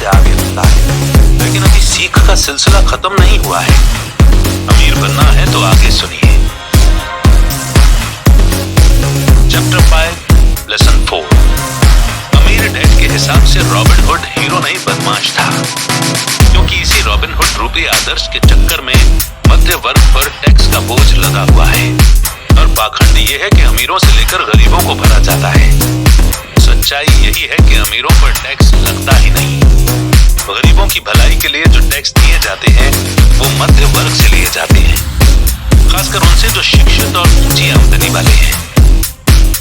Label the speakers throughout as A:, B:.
A: से आगे बढ़ता है। लेकिन अभी सीख का सिलसिला खत्म नहीं हुआ है। अमीर बनना है तो आगे सुनिए। Chapter 5 lesson 4। अमीर डैड के हिसाब से रॉबिन हुड हीरो नहीं बदमाश था, क्योंकि इसी रॉबिन हुड रूपी आदर्श के चक्कर में मध्य वर्ग पर टैक्स का बोझ लगा हुआ है। और पाखंड ये है कि अमीरों से लेकर गरीबों को भरा जाता है। सच्चाई यही है कि अमीरों पर टैक्स लगता ही नहीं। गरीबों की भलाई के लिए जो टैक्स दिए जाते हैं वो मध्य वर्ग से लिए जाते हैं, खासकर उनसे जो शिक्षित और ऊंची आमदनी वाले हैं।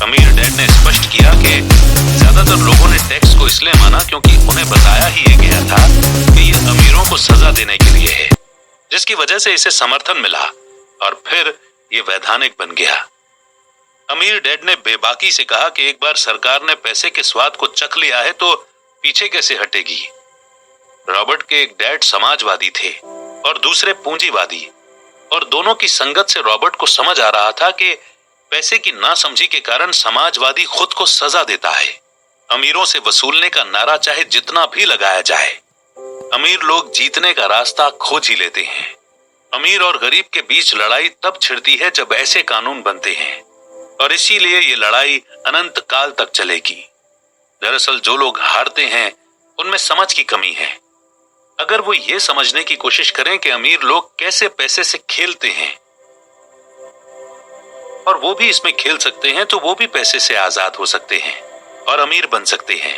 A: अमीर डैड ने स्पष्ट किया कि ज्यादातर लोगों ने टैक्स को इसलिए माना क्योंकि उन्हें बताया ही ये गया था कि ये अमीरों को सजा देने के लिए है, जिसकी वजह से इसे समर्थन मिला और फिर ये वैधानिक बन गया। अमीर डैड ने बेबाकी से कहा कि एक बार सरकार ने पैसे के स्वाद को चख लिया है तो पीछे कैसे हटेगी। रॉबर्ट के एक डैड समाजवादी थे और दूसरे पूंजीवादी, और दोनों की संगत से रॉबर्ट को समझ आ रहा था कि पैसे की नासमझी के कारण समाजवादी खुद को सजा देता है। अमीरों से वसूलने का नारा चाहे जितना भी लगाया जाए, अमीर लोग जीतने का रास्ता खोज ही लेते हैं। अमीर और गरीब के बीच लड़ाई तब छिड़ती है जब ऐसे कानून बनते हैं, और इसीलिए ये लड़ाई अनंत काल तक चलेगी। दरअसल जो लोग हारते हैं उनमें समझ की कमी है। अगर वो ये समझने की कोशिश करें कि अमीर लोग कैसे पैसे से खेलते हैं और वो भी इसमें खेल सकते हैं, तो वो भी पैसे से आजाद हो सकते हैं और अमीर बन सकते हैं।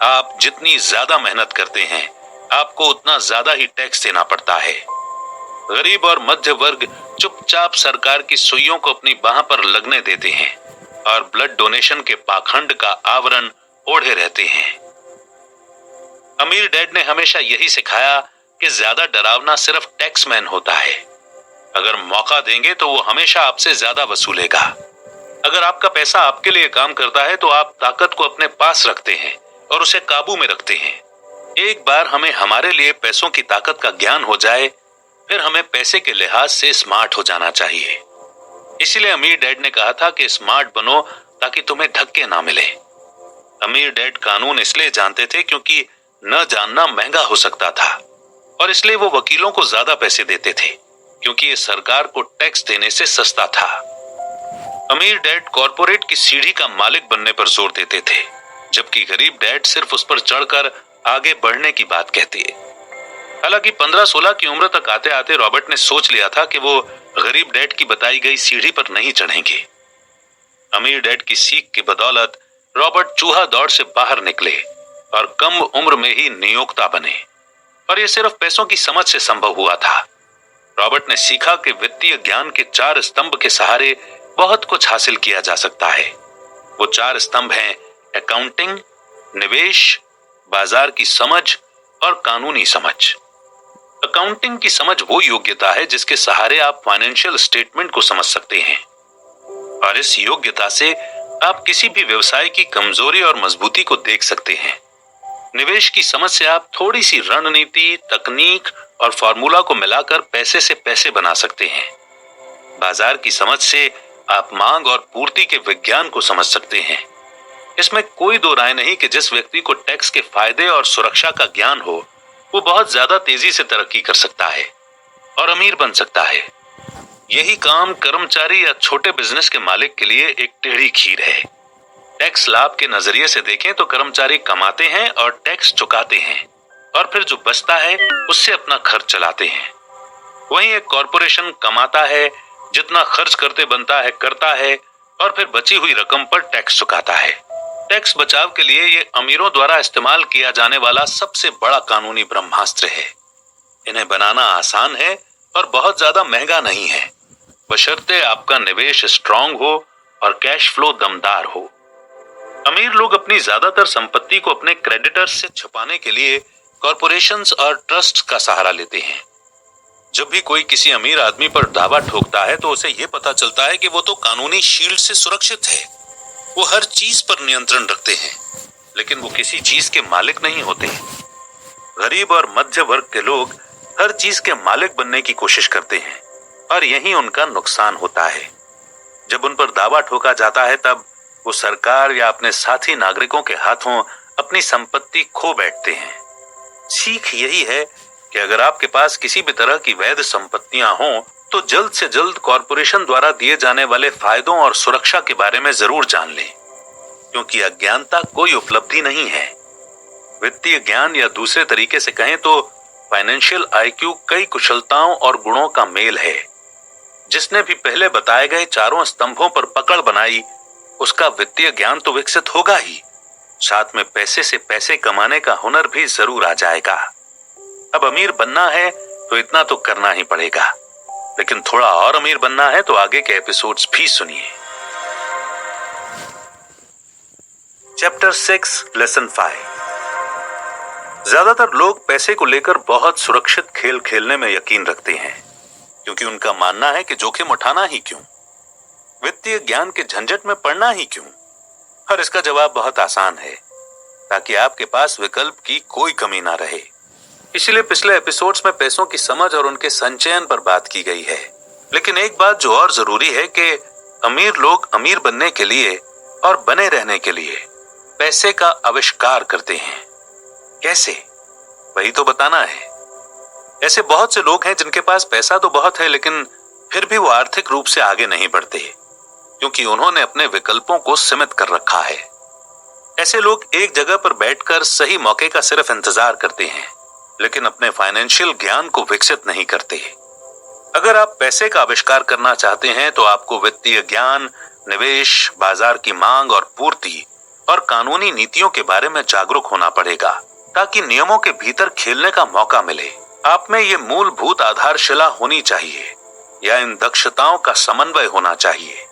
A: आप जितनी ज्यादा मेहनत करते हैं आपको उतना ज्यादा ही टैक्स देना पड़ता है। गरीब और मध्य वर्ग चुपचाप सरकार की सुइयों को अपनी बाह पर लगने देते हैं और ब्लड डोनेशन के पाखंड का आवरण ओढ़े रहते हैं। अमीर डैड ने हमेशा यही सिखाया कि ज्यादा डरावना सिर्फ टैक्समैन होता है। अगर मौका देंगे तो वो हमेशा आपसे ज्यादा वसूलेगा। अगर आपका पैसा आपके लिए काम करता है तो आप ताकत को अपने पास रखते हैं और उसे काबू में रखते हैं। एक बार हमें हमारे लिए पैसों की ताकत का ज्ञान हो जाए, फिर हमें पैसे के लिहाज से स्मार्ट हो जाना चाहिए। इसीलिए अमीर डैड ने कहा था कि स्मार्ट बनो ताकि तुम्हें धक्के ना मिले। अमीर डैड कानून इसलिए जानते थे क्योंकि न जानना महंगा हो सकता था, और इसलिए वो वकीलों को ज्यादा पैसे देते थे क्योंकि ये सरकार को टैक्स देने से सस्ता था। अमीर डैड कॉर्पोरेट की सीढ़ी का मालिक बनने पर जोर देते थे, जबकि गरीब डैड सिर्फ उस पर चढ़कर आगे बढ़ने की बात कहते। हालांकि 15-16 की उम्र तक आते आते रॉबर्ट ने सोच लिया था कि वो गरीब डैड की बताई गई सीढ़ी पर नहीं चढ़ेंगे। अमीर डैड की सीख की बदौलत रॉबर्ट चूहा दौड़ से बाहर निकले और कम उम्र में ही नियोक्ता बने, और यह सिर्फ पैसों की समझ से संभव हुआ था। रॉबर्ट ने सीखा कि वित्तीय ज्ञान के 4 स्तंभ के सहारे बहुत कुछ हासिल किया जा सकता है। वो 4 स्तंभ हैं अकाउंटिंग, निवेश, बाजार की समझ और कानूनी समझ। अकाउंटिंग की समझ वो योग्यता है जिसके सहारे आप फाइनेंशियल स्टेटमेंट को समझ सकते हैं, और इस योग्यता से आप किसी भी व्यवसाय की कमजोरी और मजबूती को देख सकते हैं। निवेश की समझ से आप थोड़ी सी रणनीति, तकनीक और फॉर्मूला को मिलाकर पैसे से पैसे बना सकते हैं। बाजार की समझ से आप मांग और पूर्ति के विज्ञान को समझ सकते हैं। इसमें कोई दो राय नहीं कि जिस व्यक्ति को टैक्स के फायदे और सुरक्षा का ज्ञान हो वो बहुत ज्यादा तेजी से तरक्की कर सकता है और अमीर बन सकता है। यही काम कर्मचारी या छोटे बिजनेस के मालिक के लिए एक टेढ़ी खीर है। टैक्स लाभ के नजरिए से देखें तो कर्मचारी कमाते हैं और टैक्स चुकाते हैं, और फिर जो बचता है उससे अपना खर्च चलाते हैं। वहीं एक कॉरपोरेशन कमाता है, जितना खर्च करते बनता है करता है, और फिर बची हुई रकम पर टैक्स चुकाता है। टैक्स बचाव के लिए ये अमीरों द्वारा इस्तेमाल किया जाने वाला सबसे बड़ा कानूनी ब्रह्मास्त्र है। इन्हें बनाना आसान है और बहुत ज्यादा महंगा नहीं है, बशर्ते आपका निवेश स्ट्रांग हो और कैश फ्लो दमदार हो। अमीर लोग अपनी ज्यादातर संपत्ति को अपने क्रेडिटर्स से छुपाने के लिए कॉरपोरेशंस और ट्रस्ट का सहारा लेते हैं। जब भी कोई किसी अमीर आदमी पर दावा ठोकता है तो उसे यह पता चलता है कि वो तो कानूनी शील्ड से सुरक्षित है। वो हर चीज पर नियंत्रण रखते हैं, लेकिन वो किसी चीज के मालिक नहीं होते। गरीब और मध्य वर्ग के लोग हर चीज के मालिक बनने की कोशिश करते हैं, और यही उनका नुकसान होता है। जब उन पर दावा ठोका जाता है तब वो सरकार या अपने साथी नागरिकों के हाथों अपनी संपत्ति खो बैठते हैं। सीख यही है कि अगर आपके पास किसी भी तरह की वैध संपत्तियां हों तो जल्द से जल्द कॉरपोरेशन द्वारा दिए जाने वाले फायदों और सुरक्षा के बारे में जरूर जान लें, क्योंकि अज्ञानता कोई उपलब्धि नहीं है। वित्तीय ज्ञान या दूसरे तरीके से कहें तो फाइनेंशियल आईक्यू कई कुशलताओं और गुणों का मेल है। जिसने भी पहले बताए गए चारों स्तंभों पर पकड़ बनाई उसका वित्तीय ज्ञान तो विकसित होगा ही, साथ में पैसे से पैसे कमाने का हुनर भी जरूर आ जाएगा। अब अमीर बनना है तो इतना तो करना ही पड़ेगा, लेकिन थोड़ा और अमीर बनना है तो आगे के एपिसोड्स भी सुनिए। Chapter 6 lesson 5। ज्यादातर लोग पैसे को लेकर बहुत सुरक्षित खेल खेलने में यकीन रखते हैं, क्योंकि उनका मानना है कि जोखिम उठाना ही क्यों, वित्तीय ज्ञान के झंझट में पड़ना ही क्यों। और इसका जवाब बहुत आसान है, ताकि आपके पास विकल्प की कोई कमी ना रहे। इसलिए पिछले एपिसोड्स में पैसों की समझ और उनके संचयन पर बात की गई है। लेकिन एक बात जो और जरूरी है कि अमीर लोग अमीर बनने के लिए और बने रहने के लिए पैसे का आविष्कार करते हैं। कैसे, वही तो बताना है। ऐसे बहुत से लोग हैं जिनके पास पैसा तो बहुत है, लेकिन फिर भी वो आर्थिक रूप से आगे नहीं बढ़ते, क्योंकि उन्होंने अपने विकल्पों को सीमित कर रखा है। ऐसे लोग एक जगह पर बैठकर सही मौके का सिर्फ इंतजार करते हैं, लेकिन अपने फाइनेंशियल ज्ञान को विकसित नहीं करते। अगर आप पैसे का आविष्कार करना चाहते हैं तो आपको वित्तीय ज्ञान, निवेश, बाजार की मांग और पूर्ति और कानूनी नीतियों के बारे में जागरूक होना पड़ेगा, ताकि नियमों के भीतर खेलने का मौका मिले। आप में ये मूलभूत आधारशिला होनी चाहिए, या इन दक्षताओं का समन्वय होना चाहिए।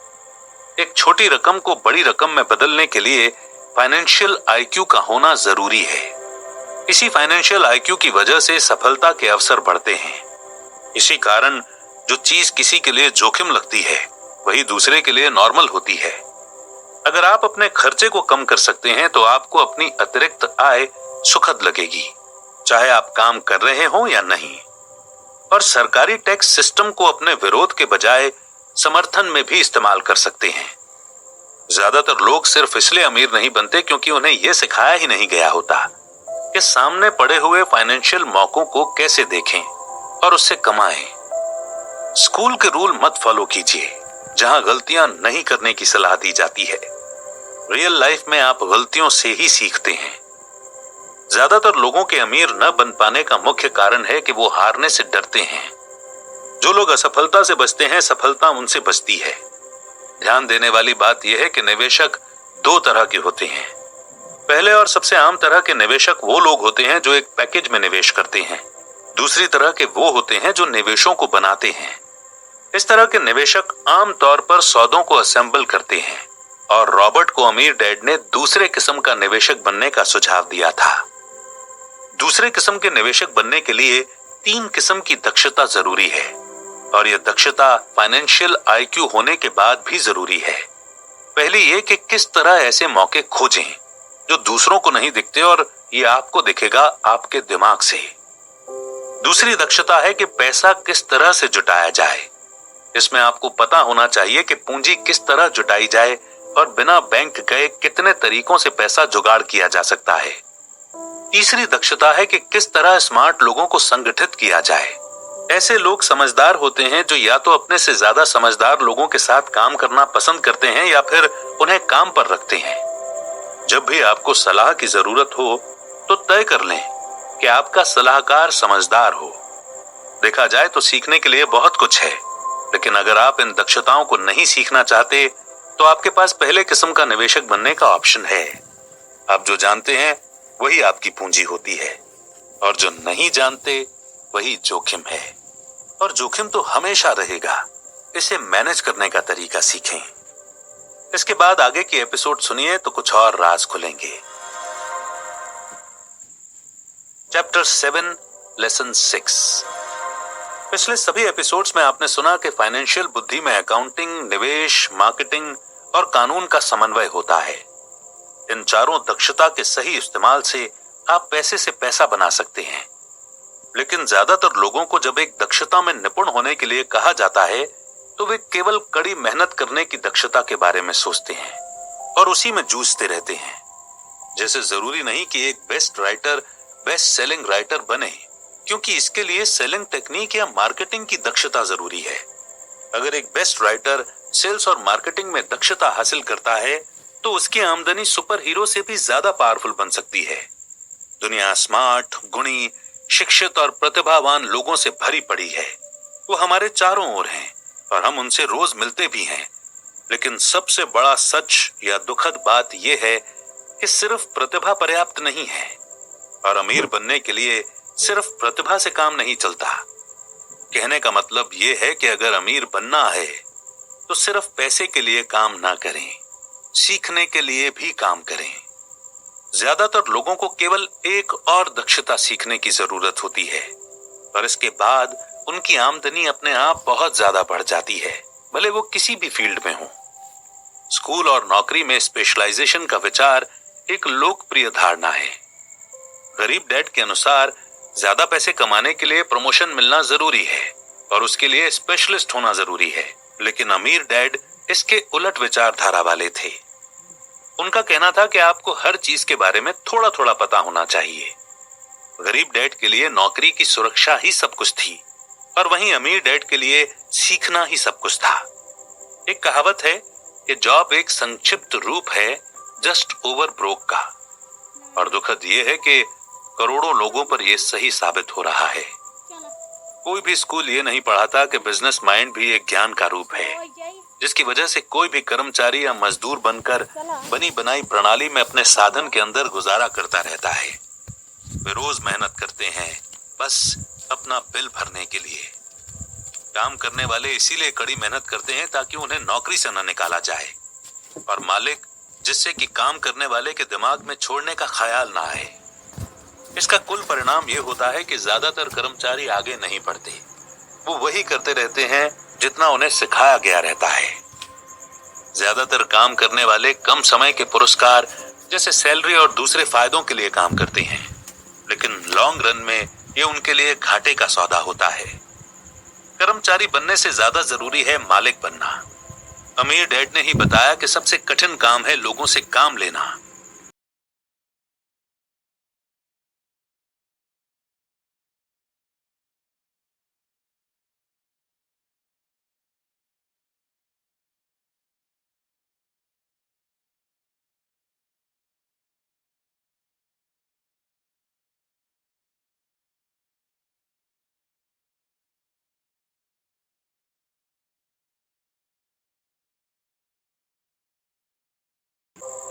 A: एक छोटी रकम को बड़ी रकम में बदलने के लिए फाइनेंशियल आईक्यू का होना जरूरी है। इसी फाइनेंशियल आईक्यू की वजह से सफलता के अवसर बढ़ते हैं। इसी कारण जो चीज किसी के लिए जोखिम लगती है वही दूसरे के लिए नॉर्मल होती है। अगर आप अपने खर्चे को कम कर सकते हैं तो आपको अपनी अतिरिक्त आय सुखद लगेगी, चाहे आप काम कर रहे हो या नहीं। और सरकारी टैक्स सिस्टम को अपने विरोध के बजाय समर्थन में भी इस्तेमाल कर सकते हैं। ज्यादातर लोग सिर्फ इसलिए अमीर नहीं बनते क्योंकि उन्हें यह सिखाया ही नहीं गया होता कि सामने पड़े हुए फाइनेंशियल मौकों को कैसे देखें और उससे कमाएं। स्कूल के रूल मत फॉलो कीजिए जहां गलतियां नहीं करने की सलाह दी जाती है। रियल लाइफ में आप गलतियों से ही सीखते हैं। ज्यादातर लोगों के अमीर न बन पाने का मुख्य कारण है कि वो हारने से डरते हैं। जो लोग असफलता से बचते हैं, सफलता उनसे बचती है। ध्यान देने वाली बात यह है कि निवेशक दो तरह के होते हैं। पहले और सबसे आम तरह के निवेशक वो लोग होते हैं जो एक पैकेज में निवेश करते हैं। दूसरी तरह के वो होते हैं जो निवेशों को बनाते हैं। इस तरह के निवेशक आमतौर पर सौदों को असेंबल करते हैं, और रॉबर्ट को अमीर डैड ने दूसरे किस्म का निवेशक बनने का सुझाव दिया था। दूसरे किस्म के निवेशक बनने के लिए 3 किस्म की दक्षता जरूरी है, और यह दक्षता फाइनेंशियल आईक्यू होने के बाद भी जरूरी है। पहली ये कि किस तरह ऐसे मौके खोजें जो दूसरों को नहीं दिखते और ये आपको दिखेगा आपके दिमाग से। दूसरी दक्षता है कि पैसा किस तरह से जुटाया जाए। इसमें आपको पता होना चाहिए कि पूंजी किस तरह जुटाई जाए और बिना बैंक गए कितने तरीकों से पैसा जुगाड़ किया जा सकता है। तीसरी दक्षता है कि किस तरह स्मार्ट लोगों को संगठित किया जाए। ऐसे लोग समझदार होते हैं जो या तो अपने से ज्यादा समझदार लोगों के साथ काम करना पसंद करते हैं या फिर उन्हें काम पर रखते हैं। जब भी आपको सलाह की जरूरत हो तो तय कर लें कि आपका सलाहकार समझदार हो। देखा जाए तो सीखने के लिए बहुत कुछ है, लेकिन अगर आप इन दक्षताओं को नहीं सीखना चाहते तो आपके पास पहले किस्म का निवेशक बनने का ऑप्शन है। आप जो जानते हैं वही आपकी पूंजी होती है, और जो नहीं जानते वही जोखिम है। और जोखिम तो हमेशा रहेगा। इसे मैनेज करने का तरीका सीखें। इसके बाद आगे की एपिसोड सुनिए तो कुछ और राज खुलेंगे। Chapter 7 lesson 6। पिछले सभी एपिसोड्स में आपने सुना कि फाइनेंशियल बुद्धि में अकाउंटिंग, निवेश, मार्केटिंग और कानून का समन्वय होता है। इन चारों दक्षता के सही इस्तेमाल से आप पैसे से पैसा बना सकते हैं। लेकिन ज्यादातर लोगों को जब एक दक्षता में निपुण होने के लिए कहा जाता है तो वे केवल कड़ी मेहनत करने की दक्षता के बारे में सोचते हैं और उसी में जूझते रहते हैं। जैसे जरूरी नहीं कि एक best writer best selling writer बने, क्योंकि इसके लिए सेलिंग टेक्निक या मार्केटिंग की दक्षता जरूरी है। अगर एक बेस्ट राइटर सेल्स और मार्केटिंग में दक्षता हासिल करता है तो उसकी आमदनी सुपर हीरो से भी ज्यादा पावरफुल बन सकती है। दुनिया स्मार्ट, गुणी, शिक्षित और प्रतिभावान लोगों से भरी पड़ी है। वो हमारे चारों ओर हैं और हम उनसे रोज मिलते भी हैं। लेकिन सबसे बड़ा सच या दुखद बात यह है कि सिर्फ प्रतिभा पर्याप्त नहीं है और अमीर बनने के लिए सिर्फ प्रतिभा से काम नहीं चलता। कहने का मतलब यह है कि अगर अमीर बनना है तो सिर्फ पैसे के लिए काम ना करें, सीखने के लिए भी काम करें। ज्यादातर लोगों को केवल एक और दक्षता सीखने की जरूरत होती है और इसके बाद उनकी आमदनी अपने आप बहुत ज्यादा बढ़ जाती है, भले वो किसी भी फील्ड में हो। स्कूल और नौकरी में स्पेशलाइजेशन का विचार एक लोकप्रिय धारणा है। गरीब डैड के अनुसार ज्यादा पैसे कमाने के लिए प्रमोशन मिलना जरूरी है और उसके लिए स्पेशलिस्ट होना जरूरी है, लेकिन अमीर डैड इसके उलट विचारधारा वाले थे। उनका कहना था कि आपको हर चीज के बारे में थोड़ा थोड़ा पता होना चाहिए। गरीब डैड के लिए नौकरी की सुरक्षा ही सब कुछ थी और वहीं अमीर डैड के लिए सीखना ही सब कुछ था। एक कहावत है कि जॉब एक संक्षिप्त रूप है जस्ट ओवर ब्रोक का, और दुखद यह है कि करोड़ों लोगों पर यह सही साबित हो रहा है। कोई भी स्कूल ये नहीं पढ़ाता कि बिजनेस माइंड भी एक ज्ञान का रूप है, जिसकी वजह से कोई भी कर्मचारी या मजदूर बनकर बनी बनाई प्रणाली में अपने साधन के अंदर गुजारा करता रहता है। वे रोज मेहनत करते हैं बस अपना बिल भरने के लिए। काम करने वाले इसीलिए कड़ी मेहनत करते हैं ताकि उन्हें नौकरी से न निकाला जाए, और मालिक जिससे कि काम करने वाले के दिमाग में छोड़ने का ख्याल ना आए। इसका कुल परिणाम यह होता है कि ज्यादातर कर्मचारी आगे नहीं बढ़ते, वो वही करते रहते हैं जितना उन्हें सिखाया गया रहता है। ज्यादातर काम करने वाले कम समय के पुरस्कार जैसे सैलरी और दूसरे फायदों के लिए काम करते हैं, लेकिन लॉन्ग रन में ये उनके लिए घाटे का सौदा होता है। कर्मचारी बनने से ज्यादा जरूरी है मालिक बनना। अमीर डैड ने ही बताया कि सबसे कठिन काम है लोगों से काम लेना।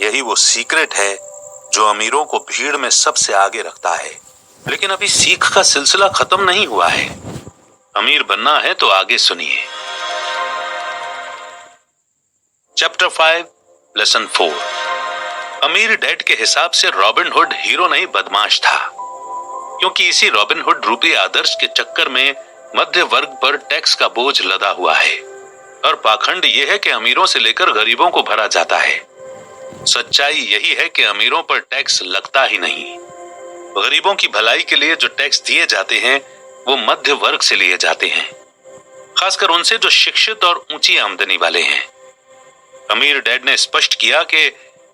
A: यही वो सीक्रेट है जो अमीरों को भीड़ में सबसे आगे रखता है। लेकिन अभी सीख का सिलसिला खत्म नहीं हुआ है। अमीर बनना है तो आगे सुनिए। Chapter 5 lesson 4। अमीर डैड के हिसाब से रॉबिन हुड हीरो नहीं बदमाश था, क्योंकि इसी रॉबिन हुड रूपी आदर्श के चक्कर में मध्य वर्ग पर टैक्स का बोझ लदा हुआ है और पाखंड यह है कि अमीरों से लेकर गरीबों को भरा जाता है। सच्चाई यही है कि अमीरों पर टैक्स लगता ही नहीं। गरीबों की भलाई के लिए जो टैक्स दिए जाते हैं वो मध्य वर्ग से लिए जाते हैं, खासकर उनसे जो शिक्षित और ऊंची आमदनी वाले हैं। अमीर डैड ने स्पष्ट किया कि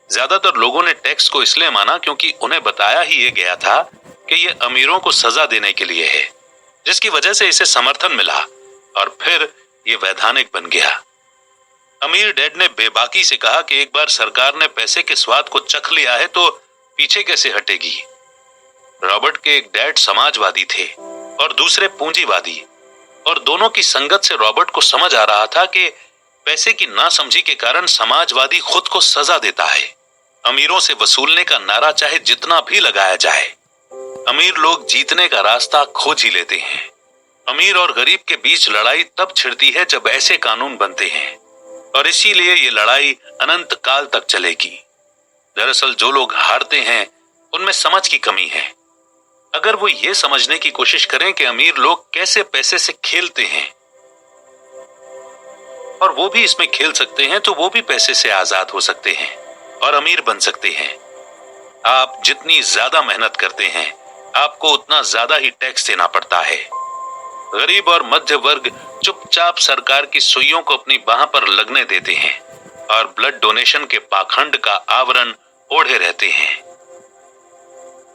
A: ज्यादातर लोगों ने टैक्स को इसलिए माना क्योंकि उन्हें बताया ही ये गया था कि ये अमीरों को सजा देने के लिए है, जिसकी वजह से इसे समर्थन मिला और फिर ये वैधानिक बन गया। अमीर डैड ने बेबाकी से कहा कि एक बार सरकार ने पैसे के स्वाद को चख लिया है तो पीछे कैसे हटेगी। रॉबर्ट के एक डैड समाजवादी थे और दूसरे पूंजीवादी, और दोनों की संगत से रॉबर्ट को समझ आ रहा था कि पैसे की नासमझी के कारण समाजवादी खुद को सजा देता है। अमीरों से वसूलने का नारा चाहे जितना भी लगाया जाए, अमीर लोग जीतने का रास्ता खोज ही लेते हैं। अमीर और गरीब के बीच लड़ाई तब छिड़ती है जब ऐसे कानून बनते हैं, और इसीलिए ये लड़ाई अनंत काल तक चलेगी। दरअसल जो लोग हारते हैं उनमें समझ की कमी है। अगर वो ये समझने की कोशिश करें कि अमीर लोग कैसे पैसे से खेलते हैं और वो भी इसमें खेल सकते हैं, तो वो भी पैसे से आजाद हो सकते हैं और अमीर बन सकते हैं। आप जितनी ज्यादा मेहनत करते हैं आपको उतना ज्यादा ही टैक्स देना पड़ता है। गरीब और मध्य वर्ग चुपचाप सरकार की सुइयों को अपनी बाह पर लगने देते हैं और ब्लड डोनेशन के पाखंड का आवरण ओढ़े रहते हैं।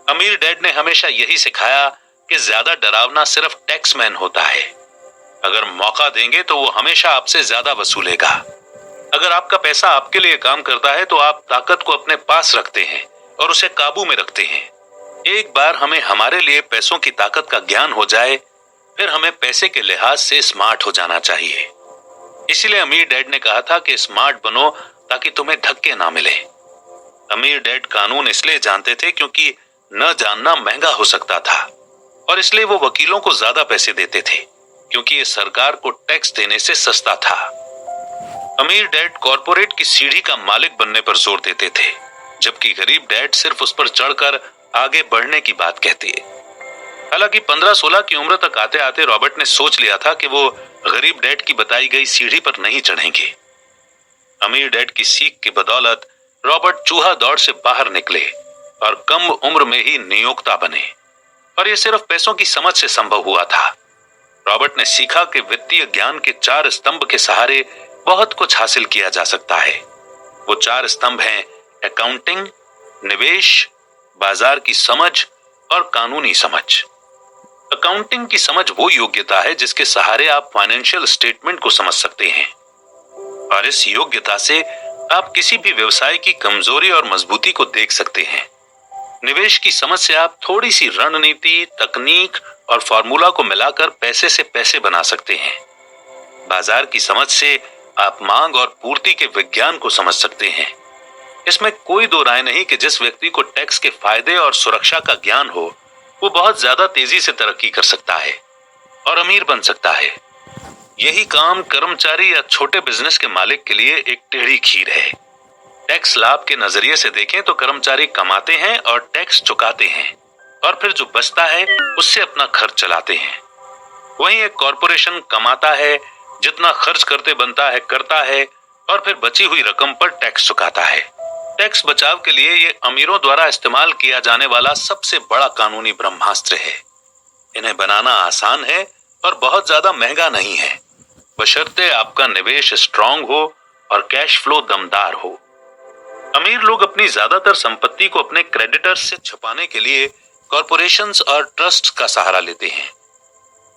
A: अमीर डैड ने हमेशा यही सिखाया कि ज्यादा डरावना सिर्फ टैक्समैन होता है। अगर मौका देंगे तो वो हमेशा आपसे ज्यादा वसूलेगा। अगर आपका पैसा आपके लिए काम करता है तो आप ताकत को अपने पास रखते हैं और उसे काबू में रखते हैं। एक बार हमें हमारे लिए पैसों की ताकत का ज्ञान हो जाए, फिर हमें पैसे के लिहाज से स्मार्ट हो जाना चाहिए। इसीलिए अमीर डैड ने कहा था कि स्मार्ट बनो ताकि तुम्हें धक्के ना मिले। अमीर डैड कानून इसलिए जानते थे क्योंकि न जानना महंगा हो सकता था, और इसलिए वो वकीलों को ज्यादा पैसे देते थे क्योंकि ये सरकार को टैक्स देने से सस्ता था। अमीर डैड कॉर्पोरेट की सीढ़ी का मालिक बनने पर जोर देते थे, जबकि गरीब डैड सिर्फ उस पर चढ़कर आगे बढ़ने की बात कहते। हालांकि 15-16 की उम्र तक आते आते रॉबर्ट ने सोच लिया था कि वो गरीब डैड की बताई गई सीढ़ी पर नहीं चढ़ेंगे। अमीर डैड की सीख की बदौलत रॉबर्ट चूहा दौड़ से बाहर निकले और कम उम्र में ही नियोक्ता बने, और यह सिर्फ पैसों की समझ से संभव हुआ था। रॉबर्ट ने सीखा कि वित्तीय ज्ञान के 4 स्तंभ के सहारे बहुत कुछ हासिल किया जा सकता है। वो 4 स्तंभ हैं अकाउंटिंग, निवेश, बाजार की समझ और कानूनी समझ। अकाउंटिंग की समझ वो योग्यता है जिसके सहारे आप फाइनेंशियल स्टेटमेंट को समझ सकते हैं, और इस योग्यता से आप किसी भी व्यवसाय की कमजोरी और मजबूती को देख सकते हैं। निवेश की समझ से आप थोड़ी सी रणनीति, तकनीक और फॉर्मूला को मिलाकर पैसे से पैसे बना सकते हैं। बाजार की समझ से आप मांग और पूर्ति के विज्ञान को समझ सकते हैं। इसमें कोई दो राय नहीं कि जिस व्यक्ति को टैक्स के फायदे और सुरक्षा का ज्ञान हो, वो बहुत ज्यादा तेजी से तरक्की कर सकता है और अमीर बन सकता है। यही काम कर्मचारी या छोटे बिजनेस के मालिक के लिए एक टेढ़ी खीर है। टैक्स लाभ के नजरिए से देखें तो कर्मचारी कमाते हैं और टैक्स चुकाते हैं, और फिर जो बचता है उससे अपना खर्च चलाते हैं। वहीं एक कॉरपोरेशन कमाता है, जितना खर्च करते बनता है करता है, और फिर बची हुई रकम पर टैक्स चुकाता है। टैक्स बचाव के लिए ये अमीरों द्वारा इस्तेमाल किया जाने वाला सबसे बड़ा कानूनी ब्रह्मास्त्र है। इन्हें बनाना आसान है और बहुत ज्यादा महंगा नहीं है, बशर्ते आपका निवेश स्ट्रांग हो और कैश फ्लो दमदार हो। अमीर लोग अपनी ज्यादातर संपत्ति को अपने क्रेडिटर्स से छुपाने के लिए कॉरपोरेशंस और ट्रस्ट का सहारा लेते हैं।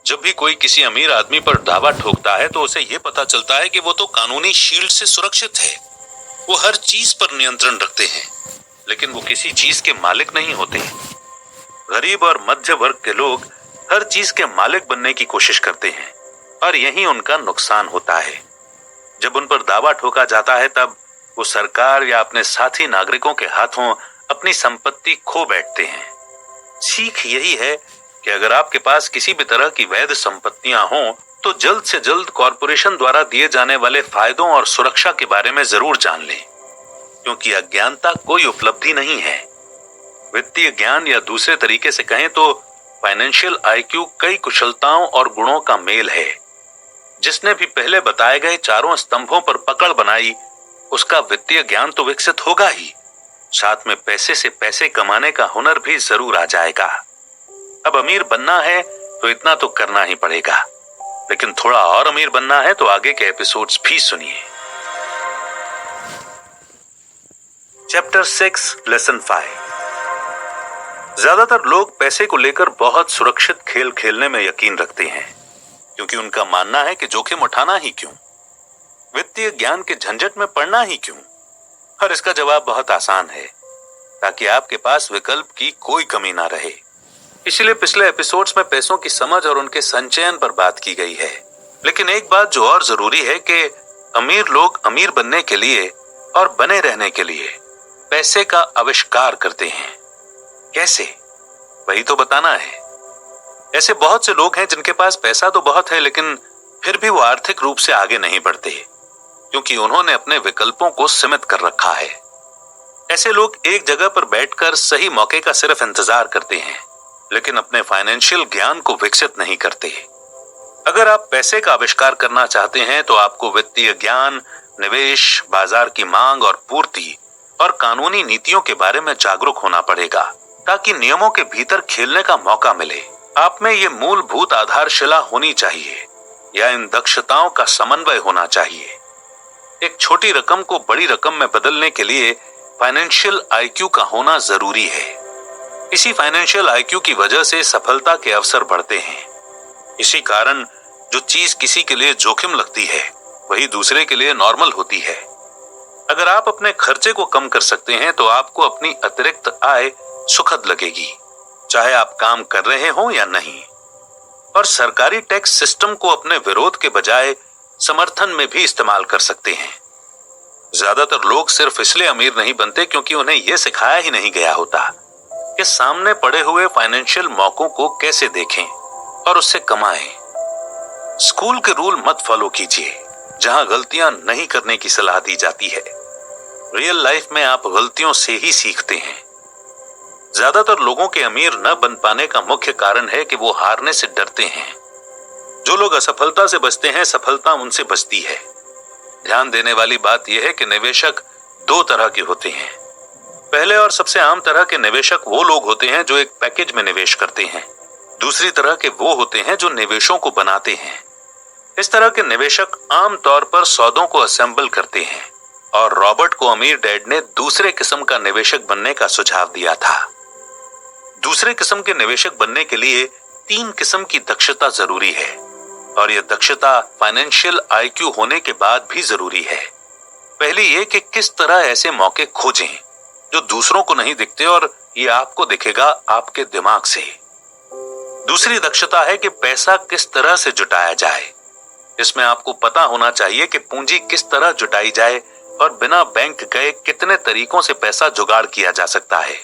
A: जब भी कोई किसी अमीर आदमी पर दावा ठोकता है तो उसे यह पता चलता है कि वो तो कानूनी शील्ड से सुरक्षित है। वो हर चीज पर नियंत्रण रखते हैं, लेकिन वो किसी चीज के मालिक नहीं होते। गरीब और मध्य वर्ग के लोग हर चीज के मालिक बनने की कोशिश करते हैं, और यही उनका नुकसान होता है। जब उन पर दावा ठोका जाता है तब वो सरकार या अपने साथी नागरिकों के हाथों अपनी संपत्ति खो बैठते हैं। सीख यही है कि अगर आपके पास किसी भी तरह की वैध संपत्तियां हों तो जल्द से जल्द कॉरपोरेशन द्वारा दिए जाने वाले फायदों और सुरक्षा के बारे में जरूर जान लें, क्योंकि अज्ञानता कोई उपलब्धि नहीं है। वित्तीय ज्ञान, या दूसरे तरीके से कहें तो फाइनेंशियल आईक्यू, कई कुशलताओं और गुणों का मेल है। जिसने भी पहले बताए गए 4 स्तंभों पर पकड़ बनाई, उसका वित्तीय ज्ञान तो विकसित होगा ही, साथ में पैसे से पैसे कमाने का हुनर भी जरूर आ जाएगा। अब अमीर बनना है तो इतना तो करना ही पड़ेगा, लेकिन थोड़ा और अमीर बनना है तो आगे के एपिसोड्स भी सुनिए। Chapter 6 lesson 5। ज्यादातर लोग पैसे को लेकर बहुत सुरक्षित खेल खेलने में यकीन रखते हैं, क्योंकि उनका मानना है कि जोखिम उठाना ही क्यों, वित्तीय ज्ञान के झंझट में पड़ना ही क्यों। और इसका जवाब बहुत आसान है, ताकि आपके पास विकल्प की कोई कमी ना रहे। इसलिए पिछले एपिसोड्स में पैसों की समझ और उनके संचयन पर बात की गई है। लेकिन एक बात जो और जरूरी है कि अमीर लोग अमीर बनने के लिए और बने रहने के लिए पैसे का आविष्कार करते हैं। कैसे, वही तो बताना है। ऐसे बहुत से लोग हैं जिनके पास पैसा तो बहुत है, लेकिन फिर भी वो आर्थिक रूप से आगे नहीं बढ़ते, क्योंकि उन्होंने अपने विकल्पों को सीमित कर रखा है। ऐसे लोग एक जगह पर बैठकर सही मौके का सिर्फ इंतजार करते हैं, लेकिन अपने फाइनेंशियल ज्ञान को विकसित नहीं करते। अगर आप पैसे का आविष्कार करना चाहते हैं तो आपको वित्तीय ज्ञान, निवेश, बाजार की मांग और पूर्ति और कानूनी नीतियों के बारे में जागरूक होना पड़ेगा, ताकि नियमों के भीतर खेलने का मौका मिले। आप में ये मूलभूत आधारशिला होनी चाहिए, या इन दक्षताओं का समन्वय होना चाहिए। एक छोटी रकम को बड़ी रकम में बदलने के लिए फाइनेंशियल आईक्यू का होना जरूरी है। इसी फाइनेंशियल आईक्यू की वजह से सफलता के अवसर बढ़ते हैं। इसी कारण जो चीज किसी के लिए जोखिम लगती है वही दूसरे के लिए नॉर्मल होती है। अगर आप अपने खर्चे को कम कर सकते हैं तो आपको अपनी अतिरिक्त आय सुखद लगेगी, चाहे आप काम कर रहे हो या नहीं। और सरकारी टैक्स सिस्टम को अपने विरोध के बजाय समर्थन में भी इस्तेमाल कर सकते हैं। ज्यादातर लोग सिर्फ इसलिए अमीर नहीं बनते क्योंकि उन्हें यह सिखाया ही नहीं गया होता कि सामने पड़े हुए फाइनेंशियल मौकों को कैसे देखें और उससे कमाएं। स्कूल के रूल मत फॉलो कीजिए जहां गलतियां नहीं करने की सलाह दी जाती है। रियल लाइफ में आप गलतियों से ही सीखते हैं। ज्यादातर लोगों के अमीर न बन पाने का मुख्य कारण है कि वो हारने से डरते हैं। जो लोग असफलता से बचते हैं, सफलता उनसे बचती है। ध्यान देने वाली बात यह है कि निवेशक दो तरह के होते हैं। पहले और सबसे आम तरह के निवेशक वो लोग होते हैं जो एक पैकेज में निवेश करते हैं। दूसरी तरह के वो होते हैं जो निवेशों को बनाते हैं। इस तरह के निवेशक आमतौर पर सौदों को असेंबल करते हैं और रॉबर्ट को अमीर डैड ने दूसरे किस्म का निवेशक बनने का सुझाव दिया था। दूसरे किस्म के निवेशक बनने के लिए 3 किस्म की दक्षता जरूरी है और यह दक्षता फाइनेंशियल आईक्यू होने के बाद भी जरूरी है। पहली ये कि किस तरह ऐसे मौके खोजें जो दूसरों को नहीं दिखते और ये आपको दिखेगा आपके दिमाग से। दूसरी दक्षता है कि पैसा किस तरह से जुटाया जाए। इसमें आपको पता होना चाहिए कि पूंजी किस तरह जुटाई जाए और बिना बैंक गए कितने तरीकों से पैसा जुगाड़ किया जा सकता है।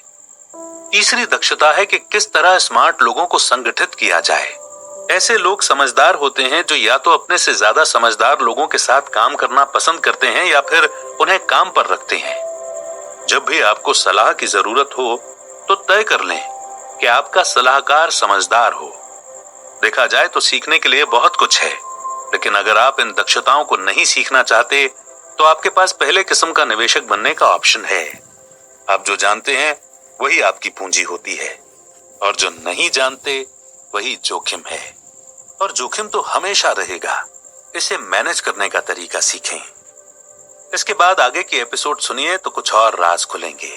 A: तीसरी दक्षता है कि किस तरह स्मार्ट लोगों को संगठित किया जाए। ऐसे लोग समझदार होते हैं जो या तो अपने से ज्यादा समझदार लोगों के साथ काम करना पसंद करते हैं या फिर उन्हें काम पर रखते हैं। जब भी आपको सलाह की जरूरत हो तो तय कर लें कि आपका सलाहकार समझदार हो। देखा जाए तो सीखने के लिए बहुत कुछ है, लेकिन अगर आप इन दक्षताओं को नहीं सीखना चाहते तो आपके पास पहले किस्म का निवेशक बनने का ऑप्शन है। आप जो जानते हैं वही आपकी पूंजी होती है और जो नहीं जानते वही जोखिम है। और जोखिम तो हमेशा रहेगा। इसे मैनेज करने का तरीका सीखें। इसके बाद आगे की एपिसोड सुनिए तो कुछ और राज खुलेंगे।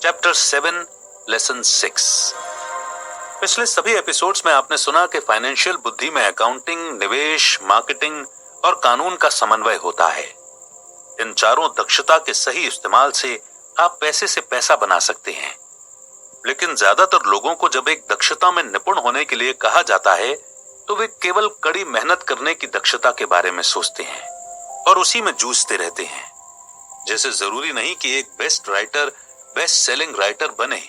A: Chapter 7 lesson 6। पिछले सभी एपिसोड्स में आपने सुना कि फाइनेंशियल बुद्धि में अकाउंटिंग, निवेश, मार्केटिंग और कानून का समन्वय होता है। इन चारों दक्षता के सही इस्तेमाल से आप पैसे से पैसा बना सकते हैं। लेकिन ज्यादातर लोगों को जब एक दक्षता में निपुण होने के लिए कहा जाता है तो वे केवल कड़ी मेहनत करने की दक्षता के बारे में सोचते हैं और उसी में जूझते रहते हैं। जैसे जरूरी नहीं कि एक best writer best selling writer बने,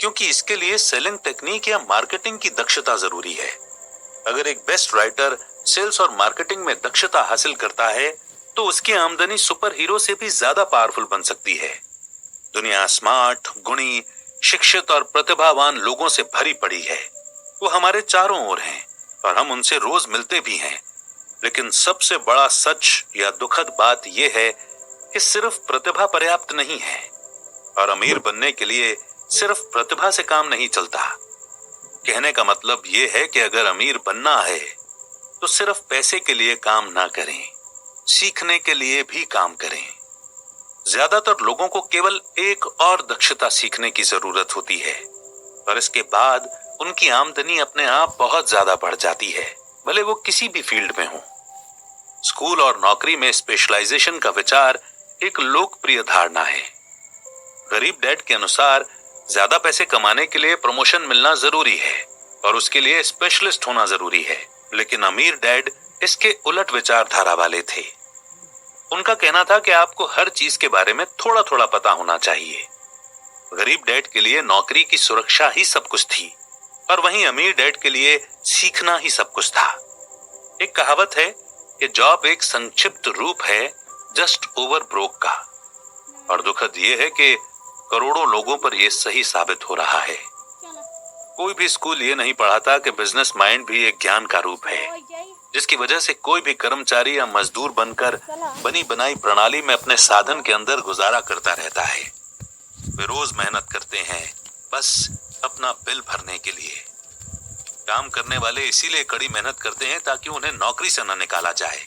A: क्योंकि इसके लिए सेलिंग टेक्निक या मार्केटिंग की दक्षता जरूरी है। अगर एक बेस्ट राइटर सेल्स और मार्केटिंग में दक्षता हासिल करता है तो उसकी आमदनी सुपर हीरो से भी ज्यादा पावरफुल बन सकती है। दुनिया स्मार्ट, गुणी, शिक्षित और प्रतिभावान लोगों से भरी पड़ी है। वो हमारे चारों ओर हैं और हम उनसे रोज मिलते भी हैं। लेकिन सबसे बड़ा सच या दुखद बात यह है कि सिर्फ प्रतिभा पर्याप्त नहीं है और अमीर बनने के लिए सिर्फ प्रतिभा से काम नहीं चलता। कहने का मतलब यह है कि अगर अमीर बनना है तो सिर्फ पैसे के लिए काम ना करें, सीखने के लिए भी काम करें। ज्यादातर लोगों को केवल एक और दक्षता सीखने की जरूरत होती है और इसके बाद उनकी आमदनी अपने आप बहुत ज्यादा बढ़ जाती है, भले वो किसी भी फील्ड में हो। स्कूल और नौकरी में स्पेशलाइजेशन का विचार एक लोकप्रिय धारणा है। गरीब डैड के अनुसार ज्यादा पैसे कमाने के लिए प्रमोशन मिलना जरूरी है और उसके लिए स्पेशलिस्ट होना जरूरी है। लेकिन अमीर डैड इसके उलट विचारधारा वाले थे। उनका कहना था कि आपको हर चीज के बारे में थोड़ा थोड़ा पता होना चाहिए। गरीब डैड के लिए नौकरी की सुरक्षा ही सब कुछ थी और वहीं अमीर डैड के लिए सीखना ही सब कुछ था। एक कहावत है कि जॉब एक संक्षिप्त रूप है जस्ट ओवर ब्रोक का, और दुखद यह है कि करोड़ों लोगों पर यह सही साबित हो रहा है। कोई भी स्कूल ये नहीं पढ़ाता कि बिजनेस माइंड भी एक ज्ञान का रूप है, जिसकी वजह से कोई भी कर्मचारी या मजदूर बनकर बनी बनाई प्रणाली में अपने साधन के अंदर गुजारा करता रहता है। वे रोज मेहनत करते हैं बस अपना बिल भरने के लिए। काम करने वाले इसीलिए कड़ी मेहनत करते हैं ताकि उन्हें नौकरी से न निकाला जाए,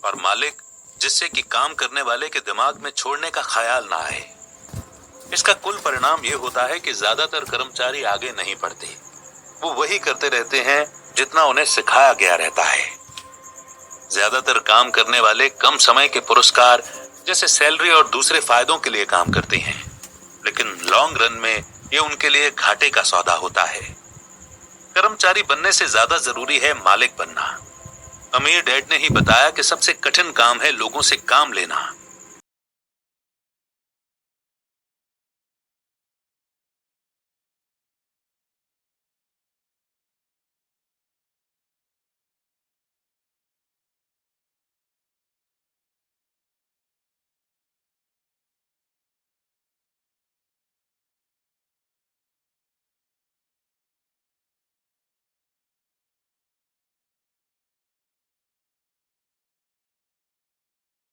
A: और मालिक जिससे कि काम करने वाले के दिमाग में छोड़ने का ख्याल ना आए। इसका कुल परिणाम ये होता है कि ज्यादातर कर्मचारी आगे नहीं बढ़ते। वो वही करते रहते हैं जितना उन्हें सिखाया गया रहता है। ज्यादातर काम करने वाले कम समय के पुरस्कार जैसे सैलरी और दूसरे फायदों के लिए काम करते हैं, लेकिन लॉन्ग रन में ये उनके लिए घाटे का सौदा होता है। कर्मचारी बनने से ज्यादा जरूरी है मालिक बनना। अमीर डैड ने ही बताया कि सबसे कठिन काम है लोगों से काम लेना।